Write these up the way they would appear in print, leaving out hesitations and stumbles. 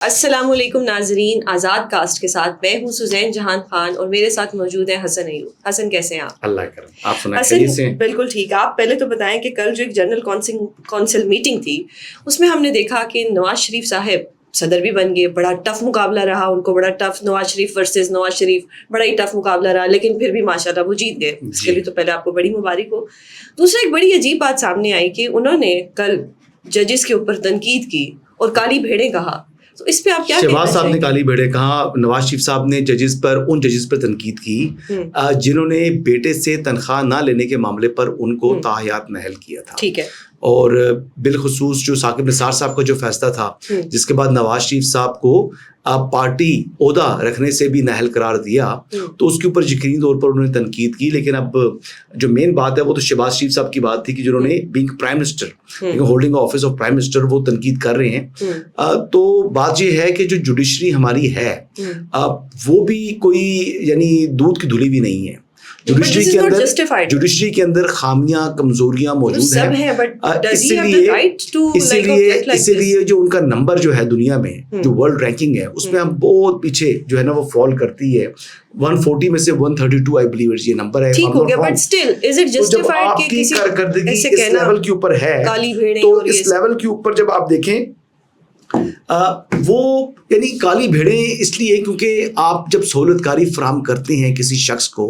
السلام علیکم ناظرین، آزاد کاسٹ کے ساتھ میں ہوں سزین جہان خان اور میرے ساتھ موجود ہیں حسن ایوب۔ حسن کیسے ہیں آپ؟ اللہ کرم، آپ سنائیں حسن خیریت سے ہیں؟ بالکل ٹھیک۔ آپ پہلے تو بتائیں کہ کل جو ایک جنرل کونسل میٹنگ تھی اس میں ہم نے دیکھا کہ نواز شریف صاحب صدر بھی بن گئے، بڑا ٹف مقابلہ رہا ان کو، بڑا ٹف، نواز شریف ورسز نواز شریف، بڑا ہی ٹف مقابلہ رہا، لیکن پھر بھی ماشاء اللہ وہ جیت گئے، اس کے لیے تو پہلے آپ کو بڑی مبارک ہو۔ دوسرا ایک بڑی عجیب بات سامنے آئی کہ انہوں نے کل ججز کے اوپر تنقید کی اور کالی بھیڑیں کہا، تو اس پہ آپ کیا کہنا چاہیں گے؟ شہباز صاحب نے کالی بھیڑیں کہا، نواز شریف صاحب نے ان ججز پر تنقید کی جنہوں نے بیٹے سے تنخواہ نہ لینے کے معاملے پر ان کو تاحیات نہل کیا تھا۔ ٹھیک ہے۔ اور بالخصوص جو ثاقب نثار صاحب کا جو فیصلہ تھا جس کے بعد نواز شریف صاحب کو پارٹی عہدہ رکھنے سے بھی نااہل قرار دیا، تو اس کے اوپر یقینی طور پر انہوں نے تنقید کی۔ لیکن اب جو مین بات ہے وہ تو شہباز شریف صاحب کی بات تھی کہ جنہوں نے being prime minister, holding office of prime minister, وہ تنقید کر رہے ہیں۔ تو بات یہ ہے کہ جو جوڈیشری ہماری ہے وہ بھی کوئی یعنی دودھ کی دھلی بھی نہیں ہے۔ جوڈیشری کے اندر خامیاں، کمزوریاں موجود ہیں، اسی لیے جو ان کا نمبر جو ہے دنیا میں جو ورلڈ رینکنگ ہے اس میں ہم بہت پیچھے جو ہے نا وہ فال کرتی ہے۔ 140 میں سے 132 آئی بلیو یہ نمبر ہے۔ ٹھیک ہو گیا، بٹ اسٹل از اٹ جسٹیفائیڈ کہ کسی کارکردگی اس لیول کے اوپر ہے، تو اس لیول کے اوپر جب آپ دیکھیں وہ یعنی کالی بھیڑیں اس لیے کیونکہ آپ جب سہولت کاری فراہم کرتے ہیں کسی شخص کو،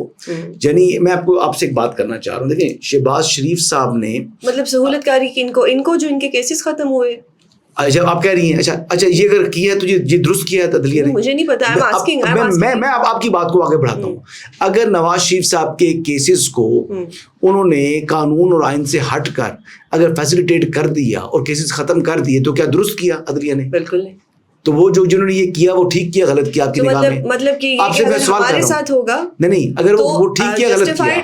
یعنی میں آپ سے ایک بات کرنا چاہ رہا ہوں، دیکھیں شہباز شریف صاحب نے مطلب سہولت کاری کی ان کو جو ان کے کیسز ختم ہوئے، اچھا آپ کہہ رہی ہیں اچھا یہ اگر کیا ہے تو یہ درست کیا ہے عدلیہ نے؟ مجھے نہیں پتا، میں اب آپ کی بات کو آگے بڑھاتا ہوں۔ اگر نواز شریف صاحب کے کیسز کو انہوں نے قانون اور آئین سے ہٹ کر اگر فیسیلیٹیٹ کر دیا اور کیسز ختم کر دیے تو کیا درست کیا عدلیہ نے؟ بالکل نہیں۔ تو وہ جنہوں نے یہ کیا وہ ٹھیک کیا غلط کیا آپ کی نگاہ میں؟ مطلب کہ آپ سے میں سوال کر رہا ہوں، نہیں اگر وہ ٹھیک کیا غلط کیا،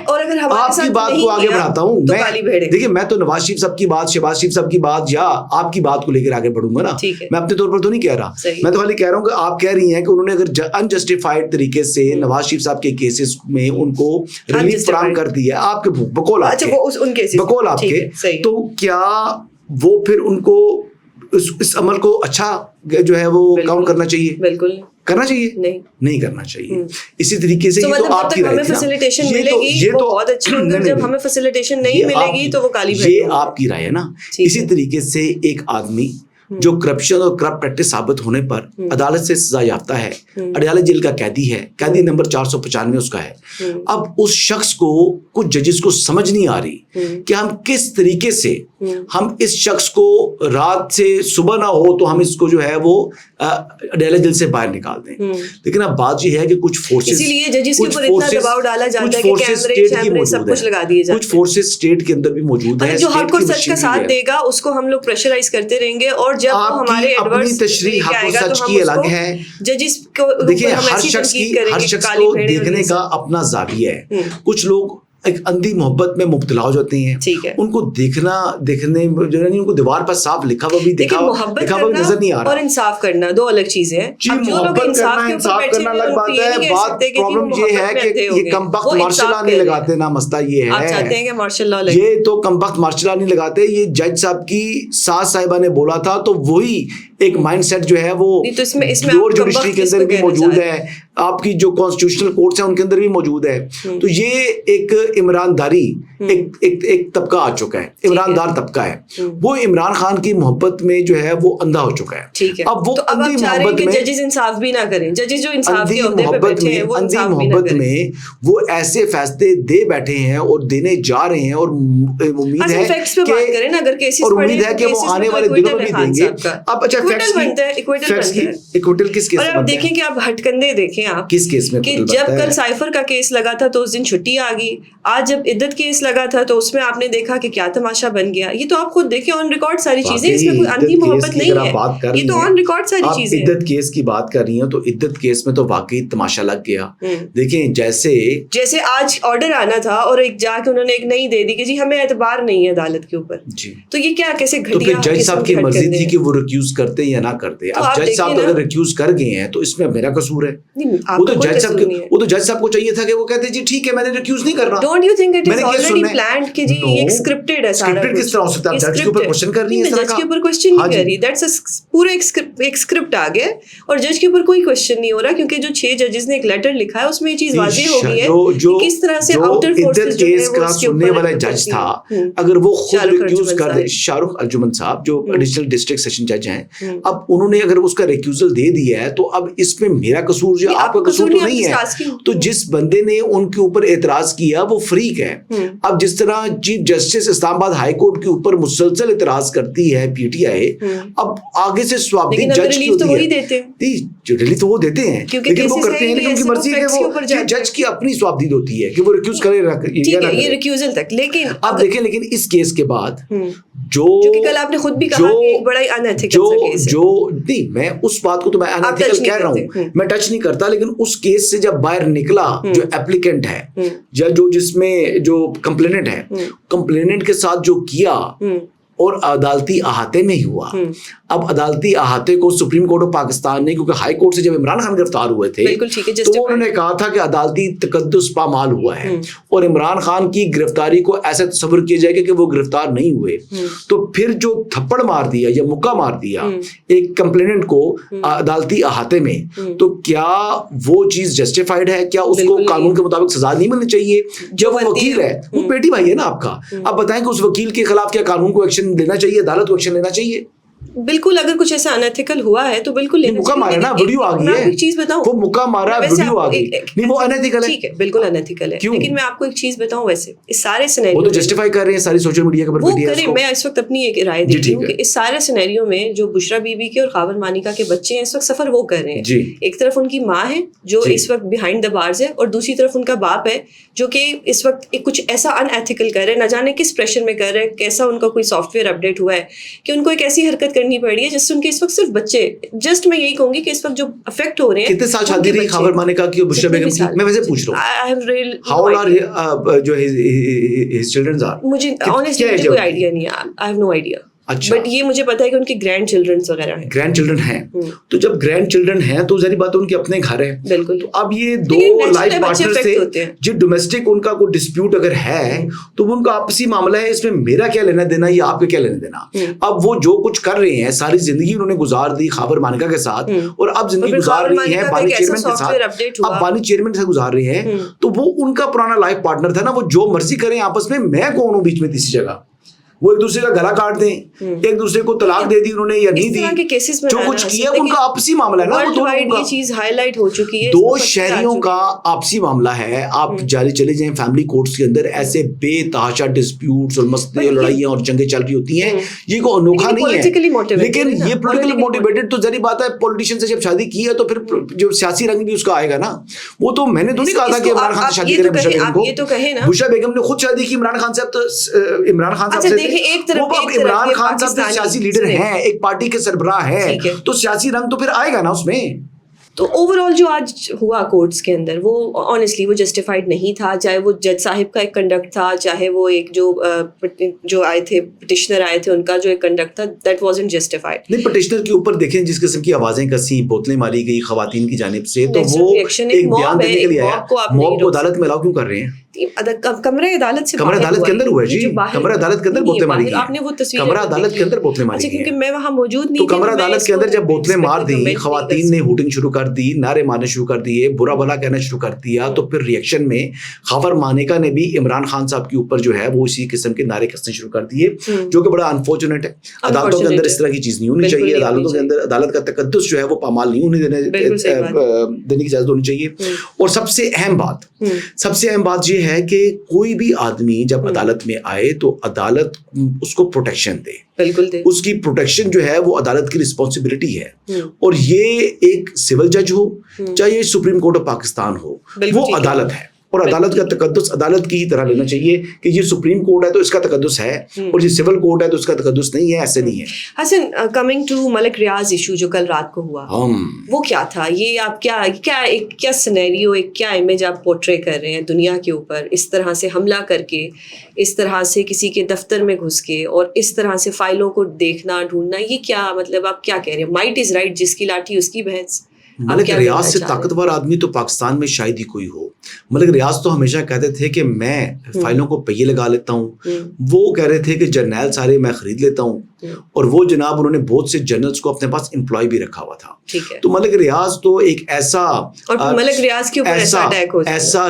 آپ کی بات کو آگے بڑھاتا ہوں میں۔ دیکھیں میں تو نواز شریف صاحب کی بات، شہباز شریف صاحب کی بات یا آپ کی بات کو لے کر آگے بڑھوں گا نا، میں اپنے طور پر تو نہیں کہہ رہا، میں تو خالی کہہ رہا ہوں کہ آپ کہہ رہی ہیں کہ انہوں نے اگر انجسٹیفائڈ طریقے سے نواز شریف صاحب کے کیسز میں ان کو ریلیف فراہم کر دیا آپ کے بقول آپ کے، تو کیا وہ پھر ان کو اس عمل کو اچھا جو ہے وہ کاؤنٹ کرنا چاہیے؟ بالکل کرنا چاہیے، نہیں کرنا چاہیے۔ اسی طریقے سے یہ تو آپ کی رائے تھی نا، یہ تو بہت اچھا، جب ہمیں فیسیلیٹیشن نہیں ملے گی تو وہ کالی بھیڑ، یہ آپ کی رائے ہے نا۔ اسی طریقے سے ایک آدمی جو کرپشن اور کرپٹ پریکٹس ثابت ہونے پر عدالت سے سزا یافتہ ہے، اڈیالہ جیل کا قیدی ہے، قیدی نمبر 495 اس کا ہے، اب اس شخص کو کچھ ججز کو سمجھ نہیں آ رہی کہ ہم کس طریقے سے ہم اس شخص کو رات سے صبح نہ ہو تو ہم اس کو جو ہے وہ اڈیالہ جیل سے باہر نکال دیں۔ لیکن اب بات یہ ہے کہ کچھ فورسز، اسی لیے ججز کے اوپر اتنا دباؤ ڈالا جاتا ہے کہ کیمرے سب کچھ لگا دیے جاتے ہیں، کچھ فورسز اسٹیٹ کے اندر بھی موجود ہیں، جو حق اور سچ کا ساتھ دے گا اس کو ہم لوگ پریشرائز کرتے رہیں گے، اور جب وہ ہمارے اپنی تشریح حق و سچ کی الگ ہے۔ ججز کو دیکھیں ہر شخص کو دیکھنے کا اپنا زاویہ ہے، کچھ لوگ ایک اندھی محبت میں مبتلا ہو جاتے ہیں، ان کو دیکھنے جو ہے ان کو دیوار پر صاف لکھا ہوا بھی دیکھا ہوا نظر نہیں آ رہا، اور انصاف کرنا دو الگ چیزیں ہیں۔ محبت کرنا انصاف کرنا الگ بات ہے، بات پرابلم یہ ہے کہ یہ کم وقت مارشل لا نہیں لگاتے نا، مسئلہ یہ ہے آپ چاہتے ہیں کہ مارشل لا لگے، یہ تو کم وقت مارشل لا نہیں لگاتے، یہ جج صاحب کی ساس صاحبہ نے بولا تھا، تو وہی ایک مائنڈ سیٹ جو ہے وہ پیور جوڈیشری کے اندر بھی موجود ہے، آپ کی جو کانسٹیٹیوشنل کورٹس ہیں ان کے اندر بھی موجود ہے۔ تو یہ ایک عمران داری ایک طبقہ آ چکا ہے، عمران دار طبقہ ہے، وہ عمران خان کی محبت میں جو ہے وہ اندھا ہو چکا ہے۔ اب وہ اندھی محبت میں ججز انصاف بھی نہ کریں، ججز جو انصاف کے عہدے پہ بیٹھے ہیں وہ انصاف بھی نہ کریں، میں وہ ایسے فیصلے دے بیٹھے ہیں اور دینے جا رہے ہیں، اور امید ہے کہ وہ آنے والے دنوں میں بھی دیں گے۔ اب اچھا ایکویٹل کس کیس میں؟ اور آپ دیکھیں کہ آپ ہٹ کندے دیکھیں آپ کس کیس میں، کہ جب کل سائفر کا کیس لگا تھا تو اس دن چھٹی آ گئی، آج جب عدت کیس لگا تھا تو اس میں آپ نے دیکھا کہ کیا تماشا بن گیا۔ یہ تو آپ خود دیکھیں آن ریکارڈ ساری چیزیں، اس میں کوئی اندھی محبت نہیں ہے، یہ تو آن ریکارڈ ساری چیزیں۔ عدت کیس کی بات کر رہی ہیں تو عدت کیس میں تو واقعی تماشا لگ گیا۔ دیکھیں جیسے آج آرڈر آنا تھا اور ایک جا کے انہوں نے ایک نئی دے دی کہ جی ہمیں اعتبار نہیں ہے عدالت کے اوپر، تو یہ کیا کیسے گھٹیا، تو پھر جج صاحب کی مرضی تھی کہ وہ ریکیوز کرتے کرتے ہیں یا نہ کرتے. اب جج صاحب تو اگر ریکیوز کر گئے ہیں تو اس میں میرا قصور ہے. وہ تو جج صاحب کو چاہیے تھا کہ وہ کہتے جی ٹھیک ہے میں نے ریکیوز نہیں کر رہا. Don't you think it is already planned کہ جی یہ ایک اسکرپٹڈ ہے سارا. اسکرپٹڈ کس طرح ہو سکتا ہے؟ جج کے اوپر کوسچن کر رہی ہے, جج کے اوپر کوسچن نہیں کر رہی, دیٹس پورا ایک اسکرپٹ آ گیا اور جج کے اوپر کوئی کوسچن نہیں ہو رہا, کیونکہ جو 6 ججز نے ایک لیٹر لکھا ہے اس میں یہ چیز واضح ہو گئی ہے کہ کس طرح سے آؤٹر فورسز جو ہے وہ اس کے سننے والا جج تھا, اگر وہ خود ریکیوز کر دے, شاہ رخ ارجمن صاحب جو ایڈیشنل ڈسٹرکٹ سیشن جج ہیں, اب انہوں نے اگر اس کا ریکیوزل دے دیا ہے تو اب اس میں میرا قصور جو آپ کا قصور تو نہیں ہے. تو جس بندے نے ان کے اوپر اعتراض کیا وہ فریق ہے. اب جس طرح چیف جسٹس اسلام آباد ہائی کورٹ کے اوپر مسلسل اعتراض کرتی ہے پی ٹی آئی, اب آگے سے سوابدی جج کی ہوتی ہے, ریلیف تو وہ دیتے ہیں لیکن وہ کرتے ہیں لیکن ان کی مرضی ہے, وہ جج کی اپنی سوابدی ہوتی ہے کہ وہ ریکیوز کرے یہ ریکیوزل تک. لیکن اب دیکھیں لیکن اس کیس کے بعد جو کل آپ نے خود بھی کہا کہ بڑا ہی انیتھیکل کیس ہے, جو نہیں میں اس بات کو تو میں انیتھیکل کہہ رہا ہوں, میں ٹچ نہیں کرتا, لیکن اس کیس سے جب باہر نکلا جو اپلیکینٹ ہے یا جو جس میں جو کمپلیننٹ ہے, کمپلیننٹ کے ساتھ جو کیا اور عدالتی احاطے میں ہی ہوا. اب عدالتی احاطے کو سپریم کورٹ آف پاکستان نے, کیونکہ ہائی کورٹ سے جب عمران خان گرفتار ہوئے تھے تو انہوں نے کہا تھا کہ عدالتی تقدس پامال ہوا ہے اور عمران خان کی گرفتاری کو ایسا تصور کیا جائے گا کہ وہ گرفتار نہیں ہوئے. تو پھر جو تھپڑ مار دیا یا مکہ مار دیا ایک کمپلیننٹ کو عدالتی احاطے میں, تو کیا وہ چیز جسٹیفائڈ ہے؟ کیا اس کو قانون کے مطابق سزا نہیں ملنی چاہیے؟ جب وہ وکیل ہے, وہ بیٹی بھائی ہے نا آپ کا, آپ بتائیں کہ اس وکیل کے خلاف کیا قانون کو ایکشن لینا چاہیے, عدالت کو ایکشن لینا چاہیے؟ بالکل, اگر کچھ ایسا انیتھیکل ہوا ہے تو بالکل مکہ مارا نا, ویڈیو آ گئی ہے, چیز بتاؤں وہ مکہ مارا ویڈیو آ گئی, نہیں وہ انیتھیکل ہے, ٹھیک ہے بالکل انیتھیکل ہے, لیکن میں آپ کو ایک چیز بتاؤں, ویسے اس سارے سینیریو وہ تو جسٹیفائی کر رہے ہیں ساری سوشل میڈیا کے اوپر, وہ کریں, میں اس وقت اپنی ایک رائے دیتی ہوں کہ اس سارے سینیریو میں جو بشرا بی بی کے اور خاور مانیکا کے بچے ہیں اس وقت سفر وہ کر رہے ہیں. ایک طرف ان کی ماں ہے جو اس وقت بیہائنڈ دا بارز ہے, اور دوسری طرف ان کا باپ ہے جو کہ اس وقت کچھ ایسا ان ایتھیکل کر رہے ہیں, نہ جانے کس پریشر میں کر رہے ہیں, کیسا ان کا کوئی سافٹ ویئر اپڈیٹ ہوا ہے کہ ان کو ایک ایسی حرکت کرنی پڑ رہی ہے جس سے ان کے اس وقت صرف بچے, جسٹ میں یہی کہوں گی کہ اس وقت جو افیکٹ ہو رہے ہیں. کتنے سال شادی رہی خاور مانیکا کی اور بشرا بیگم کی؟ میں ویسے پوچھ رہا ہوں ہاؤ اولڈ آر جو ہز چلڈرنز آر, مجھے آنیسٹلی مجھے کوئی آئیڈیا نہیں ہے, I have no idea. But یہ مجھے پتا ہے کہ ان کے گرینڈ چلڈرنس وغیرہ ہیں, گرینڈ چلڈرن ہیں, تو جب گرینڈ چلڈرن ہیں تو ظاہری بات ہے ان کے اپنے گھر ہیں. بالکل. تو اب یہ دو لائف پارٹنر سے جو ڈومیسٹک ان کا کوئی ڈسپیوٹ اگر ہے تو وہ ان کا آپسی معاملہ ہے, اس میں میرا کیا لینا دینا یا آپ کا کیا لینا دینا. اب وہ جو کچھ کر رہے ہیں ساری زندگی انہوں نے گزار دی خاور مانیکا کے ساتھ, اور اب زندگی گزار رہی ہے بانی چیئرمین کے ساتھ, اب بانی چیئرمین سے گزار رہے ہیں, تو وہ ان کا پرانا لائف پارٹنر تھا نا, وہ جو مرضی کریں آپس میں, میں کون ہوں بیچ میں تیسری جگہ. وہ ایک دوسرے کا گلا کاٹ دیں, ایک دوسرے کو طلاق دے دی انہوں نے یا نہیں دی, جو کچھ کیا ان کا آپسی معاملہ ہے نا, یہ چیز ہائی لائٹ ہو چکی ہے. دو شہریوں کا آپسی معاملہ ہے, آپ جاری چلے جائیں فیملی کورٹس کے اندر, ایسے بے تحاشا ڈسپیوٹس اور مسئلے اور لڑائیاں اور جنگیں چل رہی ہوتی ہیں, یہ کوئی انوکھا نہیں ہے. لیکن یہ پولیٹیکلی موٹیویٹڈ, تو ذری بات ہے پولیٹیشین سے جب شادی کی ہے تو پھر جو سیاسی رنگ بھی اس کا آئے گا نا. وہ تو میں نے تو نہیں کہا تھا کہ عمران خان سے شادی کریں بشرا بیگم کو, بشرا بیگم نے خود شادی کی عمران خان صاحب, تو عمران خان صاحب سے عمران خان صاحب سیاسی لیڈر ہیں, ایک پارٹی کے سربراہ ہیں, تو سیاسی رنگ تو پھر آئے گا نا اس میں. تو اوور آل جو آج ہوا کورٹس کے اندر وہ آنیسٹلی وہ جسٹیفائڈ نہیں تھا, چاہے وہ جج صاحب کا ایک کنڈکٹ تھا, چاہے وہ ایک جو آئے تھے پٹیشنر آئے تھے ان کا جو ایک کنڈکٹ تھا, دیٹ وازنٹ جسٹیفائڈ. نہیں, پٹیشنر کے اوپر دیکھیں جس قسم کی آوازیں کسی بوتلیں ماری گئی خواتین کی جانب سے, تو وہ ایک بیان دینے کے لیے آیا. موب کو عدالت میں الاؤ کیوں کر رہے ہیں؟ کمرہ عدالت سے, کمرہ عدالت کے اندر ہوا ہے جی, کمرہ عدالت کے اندر بوتلیں ماری گئی, آپ نے وہ تصویر, کمرہ عدالت کے اندر بوتلیں ماری گئی, کیونکہ میں وہاں موجود نہیں تھی. تو کمرہ عدالت کے اندر جب بوتلیں مار دی, خواتین نے ہوٹنگ شروع کر دی, نعرے مارنے شروع کر دیے, برا بھلا کہنا شروع کر دیا, تو پھر ریئیکشن میں خاور مانیکا نے بھی عمران خان صاحب کے اوپر جو ہے وہ اسی قسم کے نعرے کسنے شروع کر دیے, جو کہ بڑا انفارچونیٹ ہے. عدالتوں کے اندر اس طرح کی چیز نہیں ہونی چاہیے, عدالتوں کے اندر عدالت کا تقدس جو ہے وہ پامال نہیں ہونے دینے کی اجازت ہونی چاہیے. اور سب سے اہم بات یہ ہے کہ کوئی بھی آدمی جب عدالت میں آئے تو عدالت اس کو پروٹیکشن دے, بالکل دے. اس کی پروٹیکشن جو ہے وہ عدالت کی رسپانسبلٹی ہے, اور یہ ایک سول جج ہو چاہے سپریم کورٹ آف پاکستان ہو, وہ عدالت ہے, اور عدالت کا تقدس عدالت کی ہی طرح لینا چاہیے کہ یہ سپریم کورٹ ہے تو اس کا تقدس ہے اور یہ سول کورٹ ہے تو اس کا تقدس نہیں ہے, ایسے نہیں ہے. Hasan, coming to Malik Riaz issue جو کل رات کو ہوا, وہ کیا تھا؟ یہ آپ کیا سینیریو, کیا امیج آپ پورٹرے کر رہے ہیں دنیا کے اوپر, اس طرح سے حملہ کر کے, اس طرح سے کسی کے دفتر میں گھس کے اور اس طرح سے فائلوں کو دیکھنا ڈھونڈنا, یہ کیا مطلب آپ کیا کہہ رہے ہیں؟ مائٹ از رائٹ, جس کی لاٹھی اس کی بھینس. ملک ریاض سے طاقتور آدمی تو پاکستان میں شاید ہی کوئی ہو. ملک ریاض تو ہمیشہ کہتے تھے کہ میں فائلوں کو پہیے لگا لیتا ہوں, وہ کہہ رہے تھے کہ جرنیل سارے میں خرید لیتا ہوں, اور وہ جناب انہوں نے بہت سے جرنلز کو اپنے پاس امپلائی بھی رکھا ہوا تھا. تو ملک ریاض تو ایک ایسا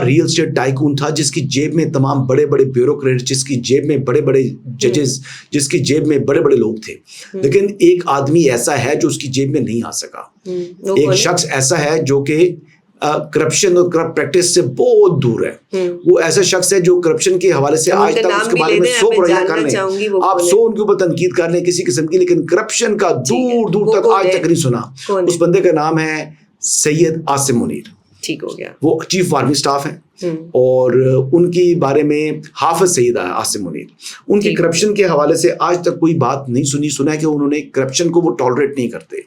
ریئل اسٹیٹ ٹائکون تھا جس کی جیب میں تمام بڑے بڑے بیوروکریٹ, جس کی جیب میں بڑے بڑے ججز, جس کی جیب میں بڑے بڑے لوگ تھے. لیکن ایک آدمی ایسا ہے جو اس کی جیب میں نہیں آ سکا. ایک شخص ایسا ہے جو کہ کرپشن اور کرپٹ پریکٹس سے بہت دور ہے. وہ ایسا شخص ہے جو کرپشن کے حوالے سے آج تک اس کے بارے میں 100 برائیاں کر لیں, آپ 100 ان کے اوپر تنقید کر لیں کسی قسم کی, لیکن کرپشن کا دور دور تک آج تک نہیں سنا. اس بندے کا نام ہے سید عاصم منیر. ٹھیک ہو گیا. وہ چیف آرمی سٹاف ہیں اور ان کی بارے میں حافظ سید عاصم منیر, ان کی کرپشن کے حوالے سے آج تک کوئی بات نہیں سنی. سنا ہے کہ انہوں نے کرپشن کو وہ ٹالریٹ نہیں کرتے.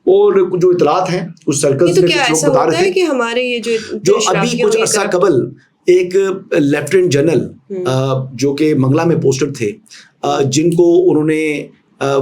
اور جو اطلاعات ہیں اس سرکل سے کچھ لوگ بتا رہے تھے کہ ہمارے یہ جو ابھی کچھ عرصہ قبل ایک لیفٹیننٹ جنرل جو کہ منگلا میں پوسٹڈ تھے, جن کو انہوں نے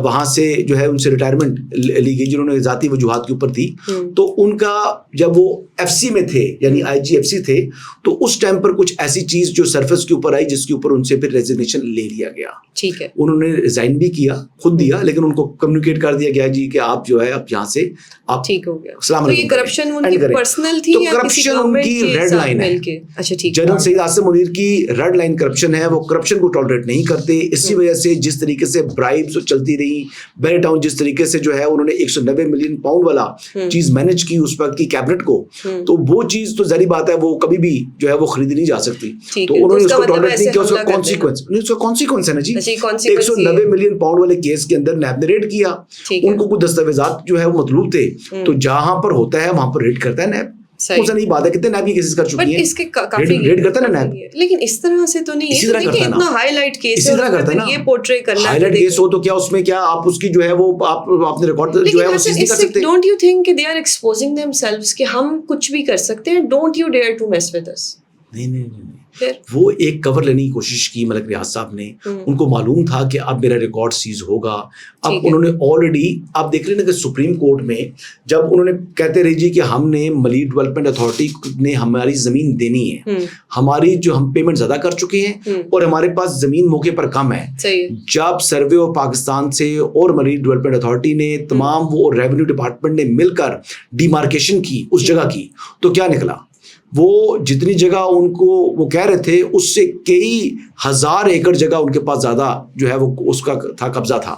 وہاں سے جو ہے ان سے ریٹائرمنٹ لی گئی جنہوں نے ذاتی وجوہات کے اوپر دی, تو ان کا جب وہ ایف سی میں تھے یعنی IGFC تھے, تو اس ٹائم پر کچھ ایسی چیز جو سرفس کے اوپر آئی جس کے اوپر ان سے پھر ریزگنیشن لے لیا گیا. ٹھیک ہے, انہوں نے ریزائن بھی کیا, خود دیا, لیکن ان کو کمیونیکیٹ کر دیا گیا جی کہ آپ جو ہے اب یہاں سے آپ ٹھیک ہو گیا. تو یہ کرپشن ان کی پرسنل تھی یا کسی گورنمنٹ کی ریڈ لائن ہے. اچھا ٹھیک, جنرل سید عاصم منیر کی ریڈ لائن کرپشن ہے. وہ کرپشن کو ٹالریٹ نہیں کرتے. اسی وجہ سے جس طریقے سے برائبز چلتی رہی بیری ٹاؤن, جس طریقے سے جو ہے انہوں نے 190 ملین پاؤنڈ والا چیز مینج کی اس وقت کی کیبنٹ کو, تو وہ چیز تو ظاہری بات ہے وہ کبھی بھی جو ہے وہ خریدی نہیں جا سکتی. تو انہوں نے اس کو ٹالریٹ نہیں کیا. اس کا کانسیکوینس ہے نا جی, 190 ملین پاؤنڈ والے کیس کے اندر نیب نے ریڈ کیا. ان کو کچھ دستاویزات جو ہے وہ مطلوب تھے, تو جہاں پر ہوتا ہے وہاں پر ریڈ کرتا ہے نیب. کون نہیں بات ہے, کتنے نیب کی کیسز کر چکی ہیں, ریڈ کرتا ہے نا نیب. لیکن اس طرح سے تو نہیں, اسی طرح کرتا ہے نا, اتنا ہائی لائٹ کیس اسی طرح کرتا ہے نا. یہ پورٹرے کرنا ہائی لائٹ کیس ہو تو کیا اس میں کیا آپ اس کی جو ہے وہ آپ نے ریکارڈ جو ہے وہ چیز نہیں کر سکتے. ڈونٹ یو تھنک کہ they are exposing themselves کہ ہم کچھ بھی کر سکتے ہیں, don't you dare to mess with us. نہیں, وہ ایک کور لینے کی کوشش کی ملک ریاض صاحب نے. ان کو معلوم تھا کہ اب میرا ریکارڈ سیز ہوگا. اب انہوں نے آلریڈی آپ دیکھ رہے ہیں کہ سپریم کورٹ میں جب انہوں نے کہتے رہے جی کہ ہم نے ملی ڈیولپمنٹ اتھارٹی نے ہماری زمین دینی ہے, ہماری جو ہم پیمنٹ زیادہ کر چکے ہیں اور ہمارے پاس زمین موقع پر کم ہے. جب سروے آف پاکستان سے اور ملی ڈیولپمنٹ اتھارٹی نے تمام وہ ریونیو ڈپارٹمنٹ نے مل کر ڈیمارکیشن کی اس جگہ کی, تو کیا نکلا, وہ جتنی جگہ ان کو وہ کہہ رہے تھے اس سے کئی ہزار ایکڑ جگہ ان کے پاس زیادہ جو ہے وہ اس کا تھا, قبضہ تھا.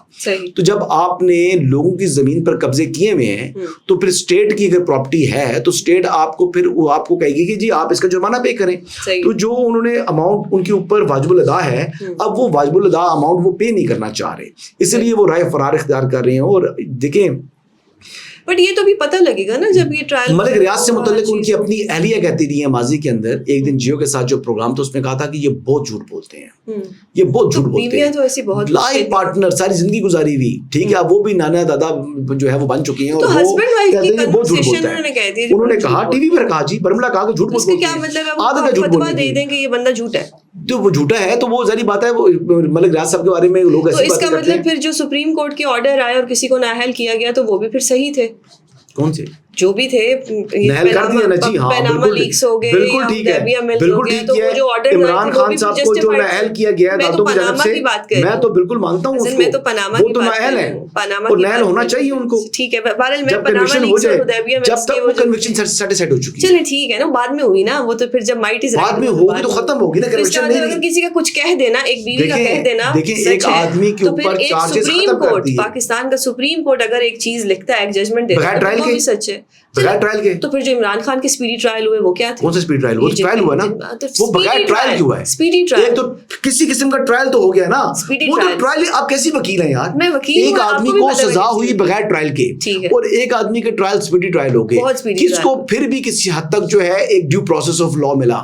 تو جب آپ نے لوگوں کی زمین پر قبضے کیے ہوئے ہیں تو پھر اسٹیٹ کی اگر پراپرٹی ہے تو اسٹیٹ آپ کو پھر آپ کو کہے گی کہ جی آپ اس کا جرمانہ پے کریں. تو جو انہوں نے اماؤنٹ ان کے اوپر واجب الادا ہے, اب وہ واجب الادا اماؤنٹ وہ پے نہیں کرنا چاہ رہے, اس لیے وہ رائے فرار اختیار کر رہے ہیں. اور دیکھیں بٹ یہ تو بھی پتہ لگے گا نا جب یہ ٹرائل. ملک ریاض سے متعلق ان کی اپنی اہلیہ کہتی رہی ہیں ماضی کے اندر. ایک دن جیو کے ساتھ جو پروگرام تھا اس میں کہا تھا کہ یہ بہت جھوٹ بولتے ہیں, یہ بہت جھوٹ بولتے ہیں. لائف پارٹنر ساری زندگی گزاری ہوئی, ٹھیک ہے, وہ بھی نانا دادا جو ہے وہ بن چکے ہیں, اور وہ کہتے ہیں یہ بہت جھوٹ بولتا ہے. انہوں نے کہا ٹی وی پر کہا, جی برملا کہا کہ جھوٹ بولتے ہیں. کیا مطلب عادت ہے جھوٹ بولنے کی, دے دیں کہ یہ بندہ جھوٹ ہے, تو وہ جھوٹا ہے. تو وہ ظاہری بات ہے, وہ ملک ریاض صاحب کے بارے میں لوگ ایسی باتیں کرتے ہیں. تو اس کا مطلب پھر جو سپریم کورٹ کے آرڈر آئے اور کسی کو نااہل کیا گیا تو وہ بھی پھر صحیح تھے. کون سے جو بھی تھے نہل کر دیا نا جی, ہاں بالکل ٹھیک ہے, بالکل ٹھیک ہے. عمران خان صاحب کو جو نہل کیا گیا ہے دادوں کی جانب سے, میں تو بالکل مانتا ہوں اس کو, وہ تو نہل ہے اور نہل ہونا چاہیے ان کو. ٹھیک ہے, بہرحال جب کنوکشن ہو جائے, جب تک وہ کنوکشن سیٹسفائڈ ہو چکی ہے, چلے ٹھیک ہے نا, بعد میں ہوئی نا وہ, تو پھر جب مائٹ از بعد میں ہوگی تو ختم ہوگی نا کنوکشن. اگر کسی کا کچھ کہہ دینا, ایک بیوی کا کہہ دینا, دیکھیں ایک آدمی کے اوپر چارجز ختم کر دی, پاکستان کا سپریم کورٹ اگر ایک چیز لکھتا ہے, ایک ججمنٹ دیتا ہے, وہ بھی سچ ہے. بغیر ٹرائل کے. تو پھر جو عمران خان کے اسپیڈی ٹرائل ہوئے وہ کیا تھے؟ کون سا اسپیڈی ٹرائل؟ وہ ٹرائل ہوا نا, وہ بغیر ٹرائل کیوں ہے؟ اسپیڈی ٹرائل ایک تو کسی قسم کا ٹرائل تو ہو گیا نا. وہ تو ٹرائل, آپ کیسی وکیل ہیں یار؟ میں وکیل ہوں. ایک آدمی کو سزا ہوئی بغیر ٹرائل کے, اور ایک آدمی کے ٹرائل اسپیڈی ٹرائل ہو گئے, جس کو پھر بھی کسی حد تک جو ہے ایک ڈیو پروسیس آف لا ملا.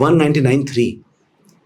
199(3)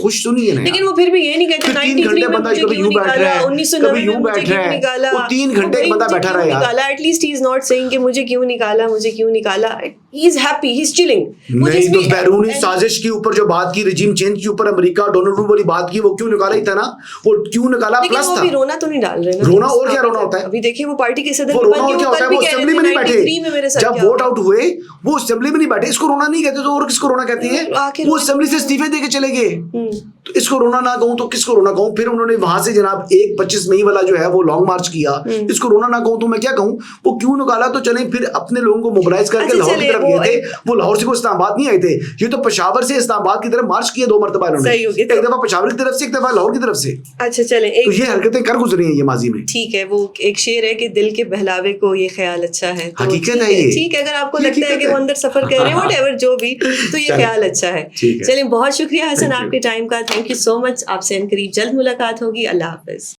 خوش تو نہیں ہے. لیکن وہ پھر بھی یہ نہیں کہتے 3 گھنٹے بندہ کبھی یوں بیٹھ رہا ہے, کبھی یوں بیٹھ رہا ہے, وہ 3 گھنٹے بندہ بیٹھا رہا ہے یار. At least he is not saying کہ مجھے کیوں نکالا, مجھے کیوں نکالا. He is happy, he is chilling. نہیں تو بیرونی سازش کے اوپر جو بات کی, رجیم چینج کے اوپر امریکہ ڈونلڈ ٹرمپ والی بات کی, وہ کیوں نکالا ہی تھا نا, وہ کیوں نکالا پلس تھا. لیکن رونا تو نہیں ڈال رہے نا, رونا اور کیا رونا ہوتا ہے. ابھی دیکھیں وہ پارٹی کے صدر وہ رونا اور کیا ہوتا ہے, وہ اسمبلی میں نہیں بیٹھے جب ووٹ آؤٹ ہوئے, وہ اسمبلی میں نہیں بیٹھے. اس کو رونا نہیں کہتے تو اور کس کو رونا کہتے ہیں؟ وہ اسمبلی سے استعفے دے کے چلے گئے. تو اس کو رونا نہ کہوں تو کس کو رونا کہوں؟ پھر انہوں نے وہاں سے جناب 25 مئی والا جو ہے وہ لانگ مارچ کیا, اس کو رونا نہ کہوں تو میں کیا کہوں؟ وہ کیوں نکالا؟ تو چلیں پھر اپنے لوگوں کو موبلائز کر کے لاہور کی طرف گئے تھے. وہ لاہور سے کوئی اسلام آباد نہیں آئے تھے, یہ تو پشاور سے اسلام آباد کی طرف مارچ کیے 2 مرتبہ انہوں نے, ایک دفعہ پشاور کی طرف سے, ایک دفعہ لاہور کی طرف سے. اچھا چلیں, تو یہ حرکتیں کر گزری ہیں یہ ماضی میں. ٹھیک ہے, وہ ایک شعر ہے کہ دل کے بہلاوے کو یہ خیال اچھا ہے. حقیقت ہے یہ. ٹھیک ہے, اگر آپ کو لگتا ہے کہ وہ اندر سفر کر رہے ہیں وٹ ایور جو بھی, تو یہ خیال اچھا ہے. چلیں, بہت شکریہ حسن آپ کے ٹائم کا. تھینک یو سو مچ. آپ سے ان قریب جلد ملاقات ہوگی. اللہ حافظ.